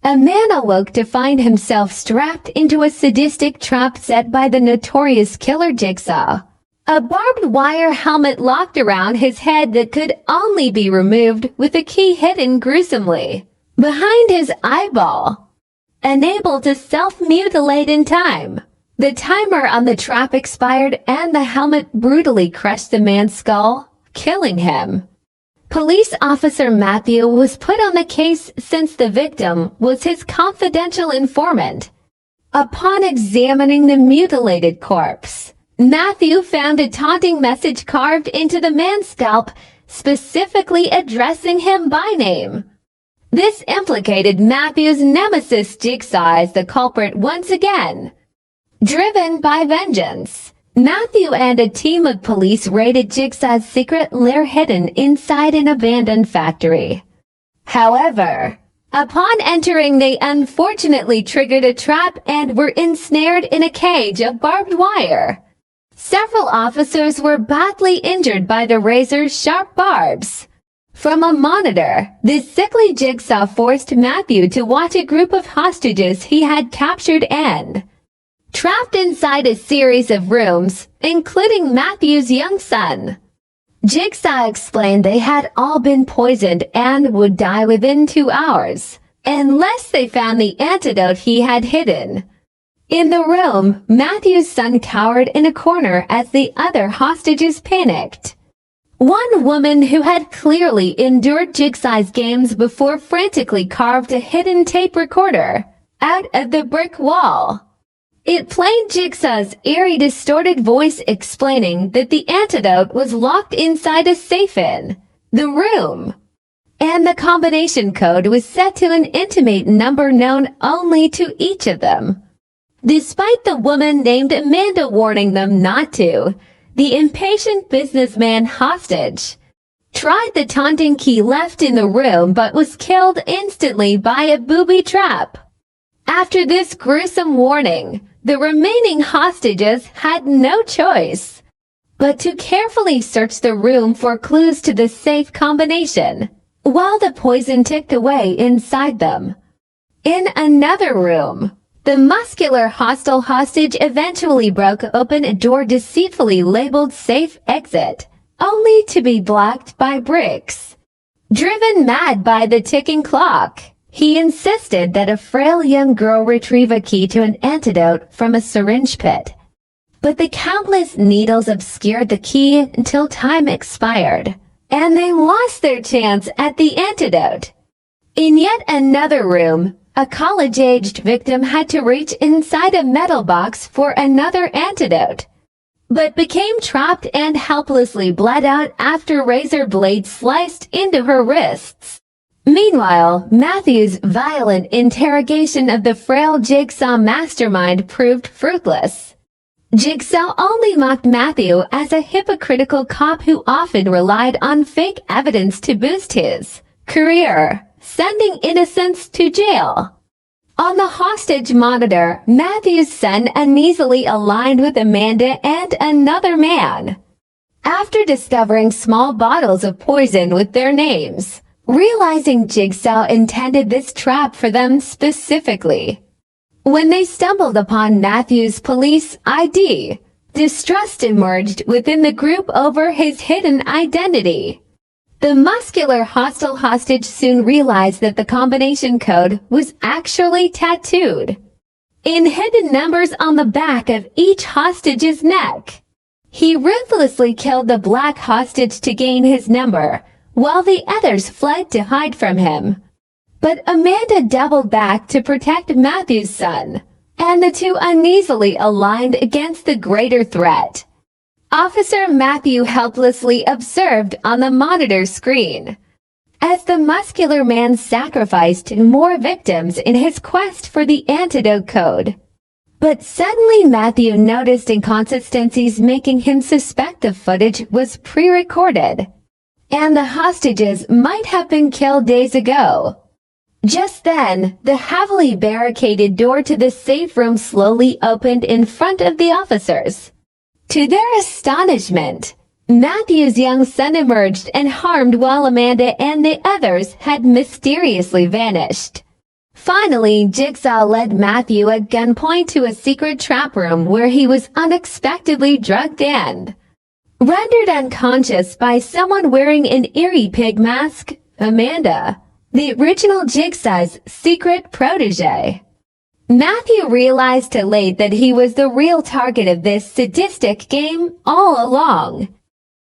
A man awoke to find himself strapped into a sadistic trap set by the notorious killer Jigsaw. A barbed wire helmet locked around his head that could only be removed with a key hidden gruesomely behind his eyeball. Unable to self-mutilate in time, the timer on the trap expired and the helmet brutally crushed the man's skull, killing him. Police officer Matthew was put on the case since the victim was his confidential informant. Upon examining the mutilated corpse, Matthew found a taunting message carved into the man's scalp, specifically addressing him by name. This implicated Matthew's nemesis Jigsaw as the culprit once again. Driven by vengeance, Matthew and a team of police raided Jigsaw's secret lair hidden inside an abandoned factory. However, upon entering, they unfortunately triggered a trap and were ensnared in a cage of barbed wire. Several officers were badly injured by the razor-sharp barbs. From a monitor, the sickly Jigsaw forced Matthew to watch a group of hostages he had captured and trapped inside a series of rooms, including Matthew's young son. Jigsaw explained they had all been poisoned and would die within 2 hours, unless they found the antidote he had hidden. In the room, Matthew's son cowered in a corner as the other hostages panicked. One woman who had clearly endured Jigsaw's games before frantically carved a hidden tape recorder out of the brick wall. It played Jigsaw's eerie, distorted voice explaining that the antidote was locked inside a safe in the room, and the combination code was set to an intimate number known only to each of them. Despite the woman named Amanda warning them not to, the impatient businessman hostage tried the taunting key left in the room but was killed instantly by a booby trap. After this gruesome warning, the remaining hostages had no choice but to carefully search the room for clues to the safe combination, while the poison ticked away inside them. In another room, the muscular hostile hostage eventually broke open a door deceitfully labeled Safe Exit, only to be blocked by bricks. Driven mad by the ticking clock, he insisted that a frail young girl retrieve a key to an antidote from a syringe pit. But the countless needles obscured the key until time expired, and they lost their chance at the antidote. In yet another room, a college-aged victim had to reach inside a metal box for another antidote, but became trapped and helplessly bled out after razor blades sliced into her wrists. Meanwhile, Matthew's violent interrogation of the frail Jigsaw mastermind proved fruitless. Jigsaw only mocked Matthew as a hypocritical cop who often relied on fake evidence to boost his career, sending innocents to jail. On the hostage monitor, Matthew's son uneasily aligned with Amanda and another man. After discovering small bottles of poison with their names, realizing Jigsaw intended this trap for them specifically. When they stumbled upon Matthew's police ID, distrust emerged within the group over his hidden identity. The muscular hostile hostage soon realized that the combination code was actually tattooed in hidden numbers on the back of each hostage's neck. He ruthlessly killed the black hostage to gain his number, while the others fled to hide from him. But Amanda doubled back to protect Matthew's son, and the two uneasily aligned against the greater threat. Officer Matthew helplessly observed on the monitor screen as the muscular man sacrificed more victims in his quest for the antidote code. But suddenly Matthew noticed inconsistencies, making him suspect the footage was pre-recorded, and the hostages might have been killed days ago. Just then, the heavily barricaded door to the safe room slowly opened in front of the officers. To their astonishment, Matthew's young son emerged and harmed while Amanda and the others had mysteriously vanished. Finally, Jigsaw led Matthew at gunpoint to a secret trap room where he was unexpectedly drugged and rendered unconscious by someone wearing an eerie pig mask, Amanda, the original Jigsaw's secret protege. Matthew realized too late that he was the real target of this sadistic game all along.